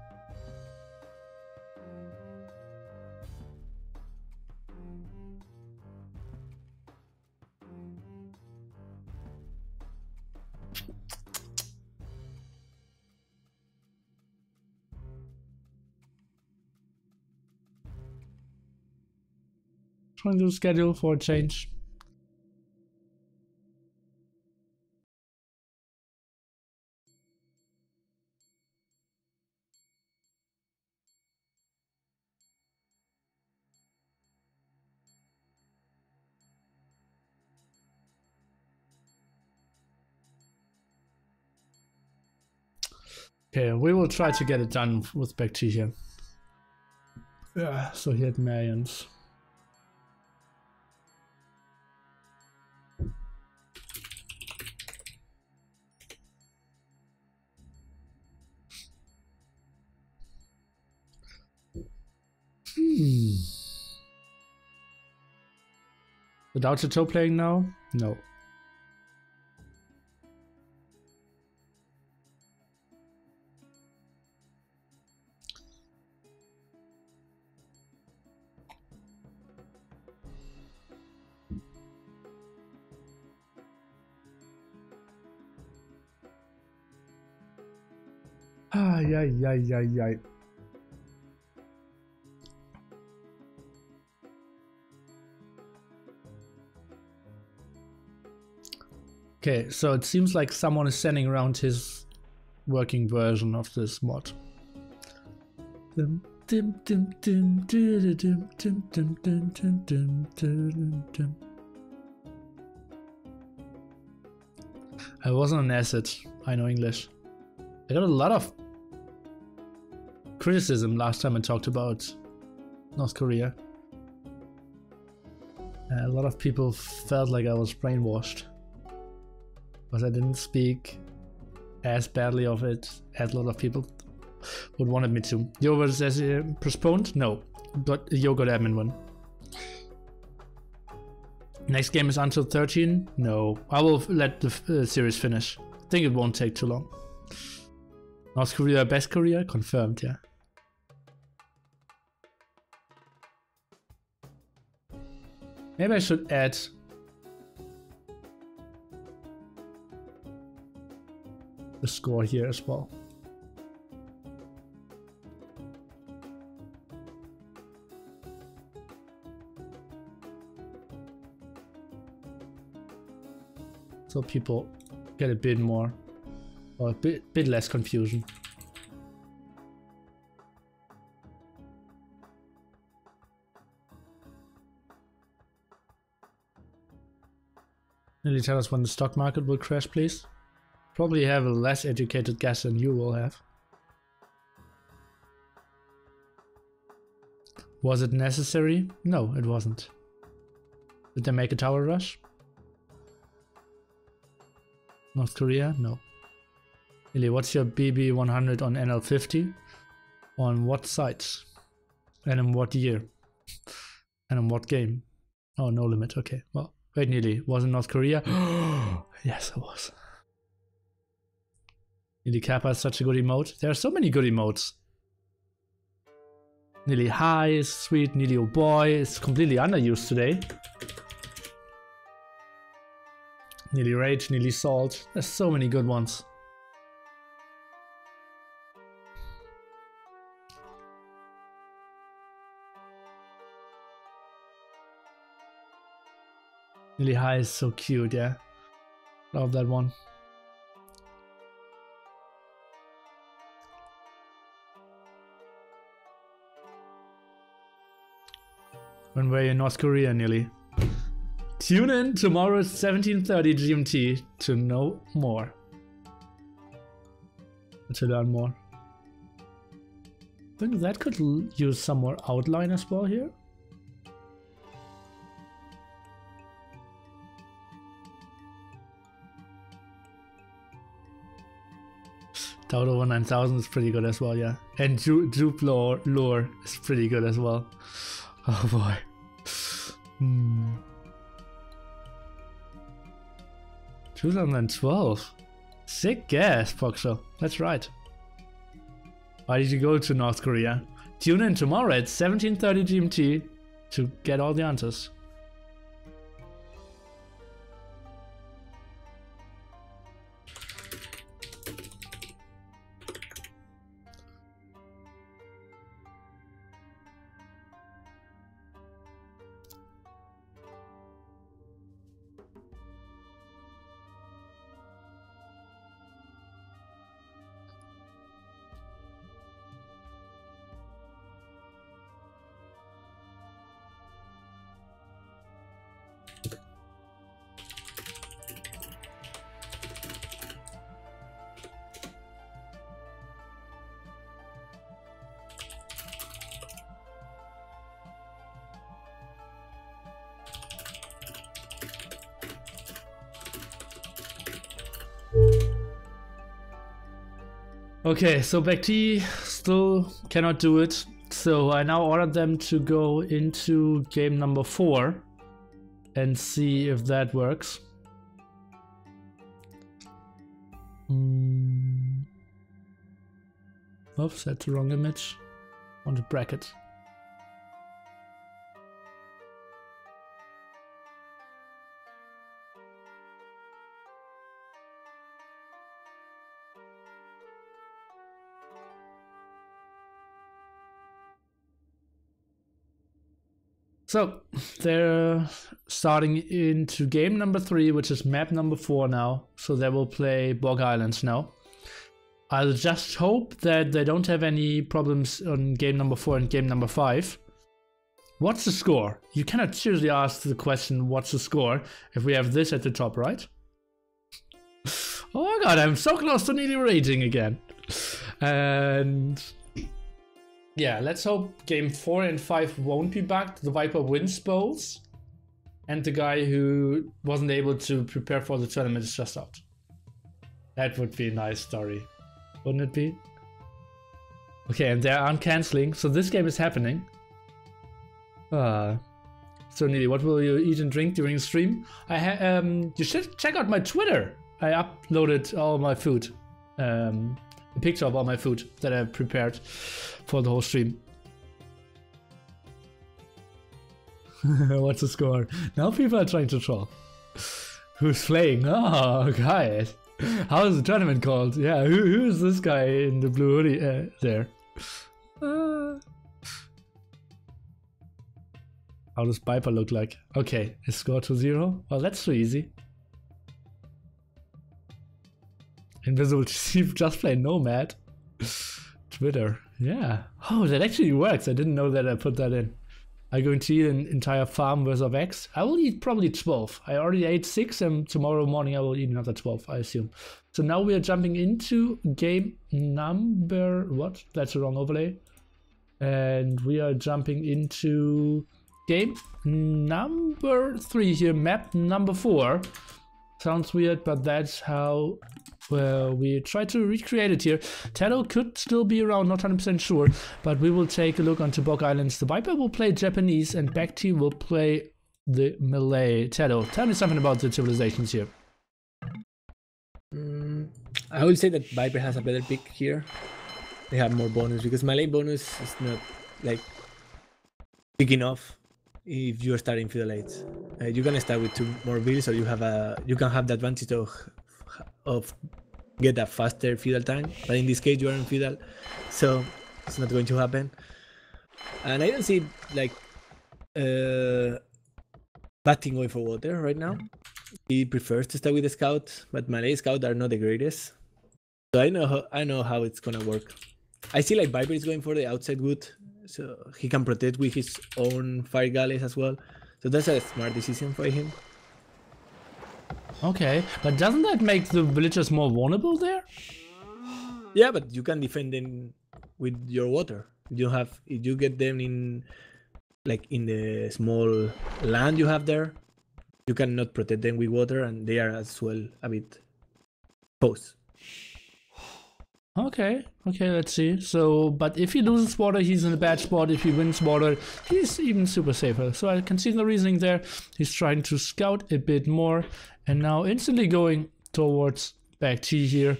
Trying to schedule for a change. Okay, we will try to get it done with BacT here. Yeah, so he had millions. Without Chateau playing now? No. Ay, ay, ay, ay, ay. Okay, so it seems like someone is sending around his working version of this mod. I wasn't an asset. I know English. I got a lot of criticism last time I talked about North Korea. A lot of people felt like I was brainwashed because I didn't speak as badly of it as a lot of people would wanted me to. Yo says postponed? No. Yo got admin one. Next game is until 13? No. I will let the series finish. I think it won't take too long. North Korea, best Korea? Confirmed, yeah. Maybe I should add the score here as well. So people get a bit more, or a bit less confusion. Can you tell us when the stock market will crash, please? Probably have a less educated guess than you will have. Was it necessary? No, it wasn't. Did they make a tower rush? North Korea? No. Illy, what's your BB 100 on NL50? On what sites? And in what year? And in what game? Oh, no limit. Okay, well, wait, Nearly. Was it North Korea? Yes, it was. Nearly Kappa is such a good emote. There are so many good emotes. Nearly Hi is sweet. Nearly Oh Boy is completely underused today. Nearly Rage, Nearly Salt. There's so many good ones. Really high is so cute, yeah. Love that one. When were you in North Korea, nearly? Tune in tomorrow at 17:30 GMT to know more. To learn more. I think that could use some more outline as well here. Toto 9000 is pretty good as well, yeah. And Jupe lore is pretty good as well. Oh boy. 2012. Sick guess, Foxo. That's right. Why did you go to North Korea? Tune in tomorrow at 17:30 GMT to get all the answers. Okay, so BacT still cannot do it, so I now ordered them to go into game number 4 and see if that works. Oops, that's the wrong image. On the bracket. So they're starting into game number 3, which is map number 4 now. So they will play Bog Islands now. I'll just hope that they don't have any problems on game number 4 and game number 5. What's the score? You cannot seriously ask the question, what's the score, if we have this at the top, right? Oh my god, I'm so close to nearly raging again. And yeah, let's hope game 4 and 5 won't be bugged. The Viper wins both. And the guy who wasn't able to prepare for the tournament is just out. That would be a nice story. Wouldn't it be? Okay, and they aren't cancelling, so this game is happening. So Neely, what will you eat and drink during the stream? You should check out my Twitter. I uploaded all my food. A picture of all my food that I prepared for the whole stream. What's the score? Now people are trying to troll. Who's playing? Oh, guys. How is the tournament called? Yeah, who is this guy in the blue hoodie there? How does Viper look like? Okay, his score to 0. Well, that's too easy. Invisible Chief just play Nomad. Twitter, yeah. Oh, that actually works. I didn't know that I put that in. I'm going to eat an entire farm worth of eggs. I will eat probably 12. I already ate 6 and tomorrow morning I will eat another 12, I assume. So now we are jumping into game number... What? That's the wrong overlay. And we are jumping into game number 3 here, map number 4. Sounds weird, but that's how we try to recreate it here. Tado could still be around, not 100% sure, but we will take a look onto Bog Islands. The Viper will play Japanese and BacT will play the Malay. Tado, tell me something about the civilizations here.
I would say that Viper has a better pick here. They have more bonus because Malay bonus is not like big enough. If you are starting feudal aids, you can start with 2 more bills, or you can have the advantage of get a faster feudal time. But in this case, you are in feudal, so it's not going to happen. And I don't see like bad thing going for water right now. He prefers to stay with the scout, but Malay scout are not the greatest. So I know how it's gonna work. I see like Viper is going for the outside wood, so he can protect with his own fire galleys as well. So that's a smart decision for him.
Okay, but doesn't that make the villagers more vulnerable there?
Yeah, but you can defend them with your water. You have if you get them in like in the small land you have there, you cannot protect them with water, and they are as well a bit exposed.
Okay, let's see. So, but if he loses water, he's in a bad spot. If he wins water, he's even super safer. So I can see the reasoning there. He's trying to scout a bit more, and now instantly going towards BacT here.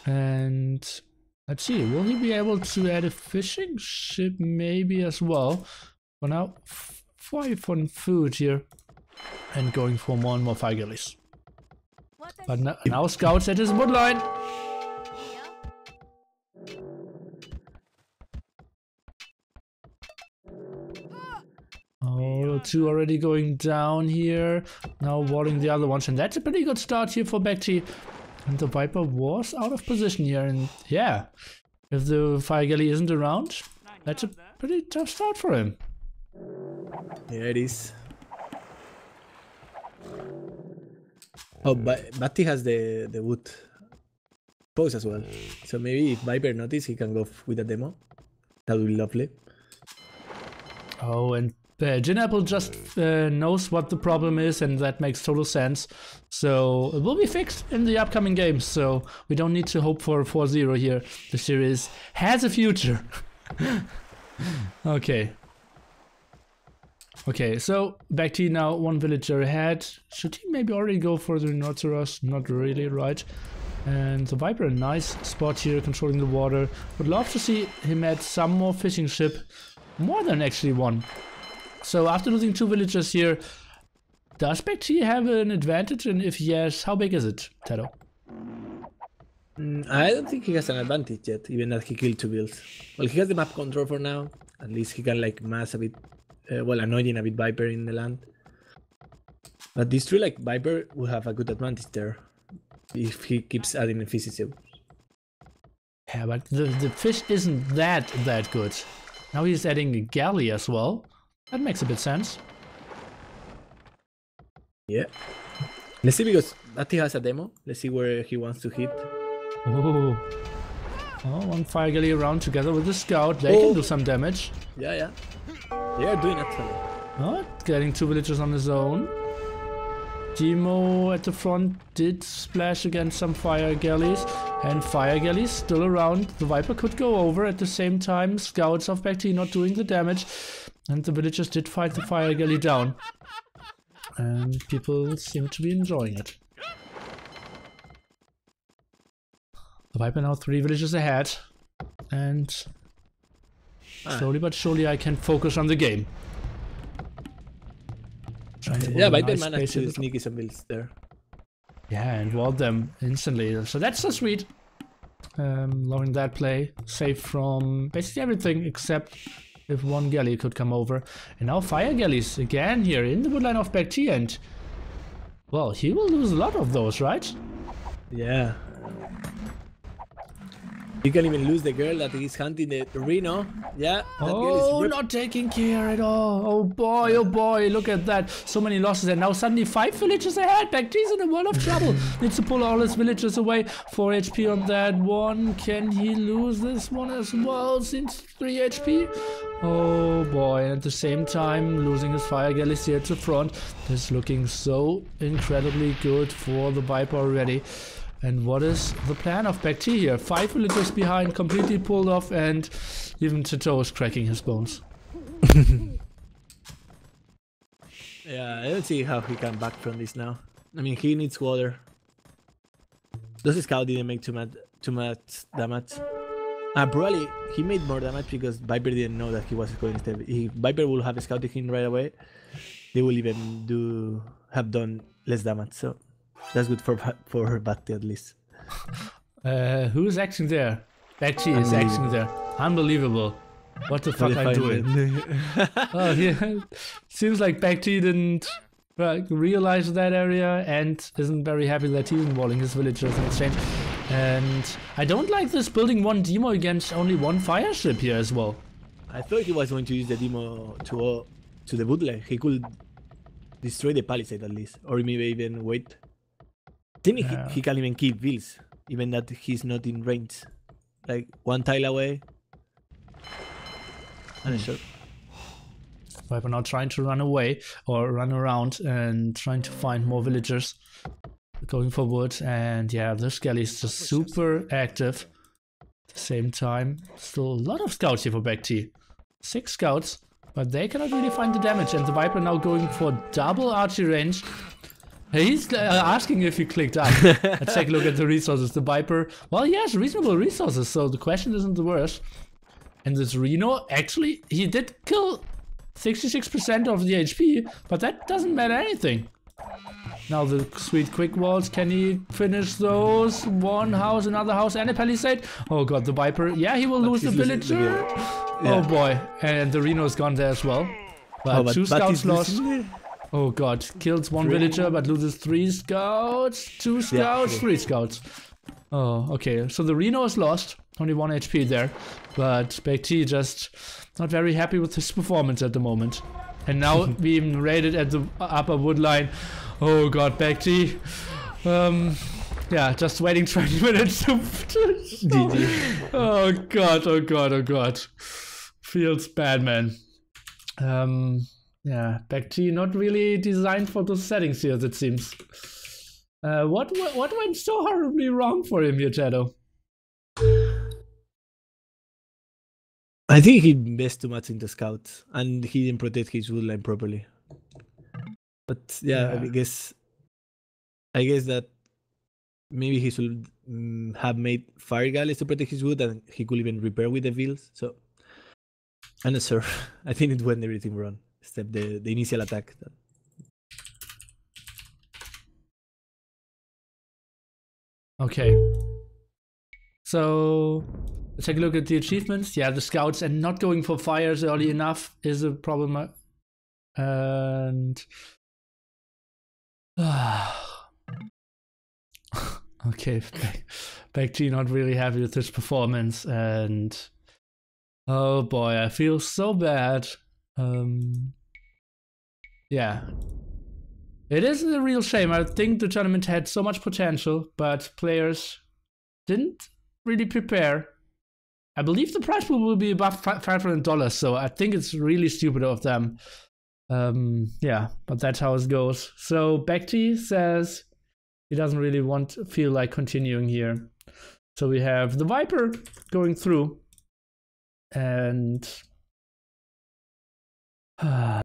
And let's see, will he be able to add a fishing ship maybe as well? For now, 5 on food here, and going for more and more fire galleys. But now scouts at his woodline. Oh, 2 already going down here. Now watering the other ones, and that's a pretty good start here for BacT. And the Viper was out of position here, and yeah, if the fire galley isn't around, that's a pretty tough start for him.
Yeah, it is. Oh, but BacT has the wood pose as well. So maybe if Viper notices, he can go with a demo. That would be lovely.
Oh, and Apple just knows what the problem is, and that makes total sense. So it will be fixed in the upcoming games, so we don't need to hope for 4-0 here. The series has a future. Okay. Okay, so BacT now 1 villager ahead. Should he maybe already go for the rhinoceros? Not really, right? And the Viper, a nice spot here, controlling the water. Would love to see him add some more fishing ship. More than actually 1. So after losing 2 villagers here, does BacT have an advantage? And if yes, how big is it, Tato?
I don't think he has an advantage yet, even that he killed 2 builds. Well, he has the map control for now. At least he can like mass a bit, annoying a bit Viper in the land. But it's true, like Viper will have a good advantage there if he keeps adding efficiency.
Yeah, but the fish isn't that good. Now he's adding a galley as well. That makes a bit sense.
Yeah. Let's see, because BacT has a demo. Let's see where he wants to hit.
Oh, 1 fire galley around together with the scout. They can do some damage.
Yeah. They are doing actually.
Oh, getting 2 villagers on his own. Demo at the front did splash against some fire galleys, and fire galleys still around. The Viper could go over at the same time. Scouts of BacT not doing the damage, and the villagers did fight the fire galley down. And people seem to be enjoying it. The Viper now 3 villagers ahead, and slowly but surely I can focus on the game.
Yeah, Viper managed to sneak some builds there.
Yeah, and walled them instantly. So that's so sweet. Loving that play. Safe from basically everything except if 1 galley could come over. And now fire galleys again here in the woodline of BacT, and well, he will lose a lot of those, right?
Yeah. You can even lose the girl that is hunting the rhino. Yeah.
Oh, not taking care at all. Oh boy, look at that. So many losses, and now suddenly 5 villagers ahead. BacT's in a world of trouble. Needs to pull all his villagers away. 4 HP on that one. Can he lose this one as well? Since 3 HP. Oh boy, and at the same time losing his fire galleys here at the front. This is looking so incredibly good for the Viper already. And what is the plan of BacT here? 5 villagers behind, completely pulled off, and even Tato is cracking his bones.
Yeah, I don't see how he can back from this now. I mean, he needs water. Those scout didn't make too much damage. Probably he made more damage because Viper didn't know that he was going to step. If Viper will have scouted him right away, they will even have done less damage. So that's good for BacT at least.
Who's acting there? BacT is acting there. Unbelievable. What the fuck am I doing? Oh yeah. Seems like BacT didn't realized that area and isn't very happy that he's walling his villagers in exchange. And I don't like this building one demo against only one fire ship here as well.
I thought he was going to use the demo to the bootleg. He could destroy the palisade at least, or maybe even wait. I think he can even keep vills, even that he's not in range. Like one tile away. I'm not sure.
Viper now trying to run away or run around and trying to find more villagers going forward. And yeah, this galley is just super active. At the same time, still a lot of scouts here for BacT. 6 scouts, but they cannot really find the damage. And the Viper now going for double archery range. He's asking if you clicked up. Let's take a look at the resources. The Viper, well, he has reasonable resources, so the question isn't the worst. And this Reno, actually, he did kill 66% of the HP, but that doesn't matter anything. Now the sweet quick walls, can he finish those? One house, another house, and a palisade. Oh god, the Viper, yeah, he will lose the villager. Oh boy, and the Reno is gone there as well. But 2 scouts lost. Oh god, kills 1 villager but loses 3 scouts, 2 scouts, 3 scouts. Oh, okay, so the Reno is lost, only 1 HP there. But BacT just not very happy with his performance at the moment. And now we even raided at the upper wood line. Oh god, BacT. Yeah, just waiting 20 minutes to GG. Oh god, oh god, oh god. Feels bad, man. Yeah, BacT not really designed for those settings here, it seems. What went so horribly wrong for him here, Shadow?
I think he invested too much into scouts and he didn't protect his wood line properly. But yeah, I guess that maybe he should have made fire galleys to protect his wood and he could even repair with the vills. So I'm not sure. I think it went everything wrong except the initial attack.
Okay. So let's take a look at the achievements. Yeah, the scouts and not going for fires early enough is a problem. And okay, BacT not really happy with his performance, and oh boy, I feel so bad. Yeah, it is a real shame. I think the tournament had so much potential, but players didn't really prepare. I believe the prize pool will be above $500, so I think it's really stupid of them. Yeah, but that's how it goes. So BacT says he doesn't really feel like continuing here. So we have the Viper going through, and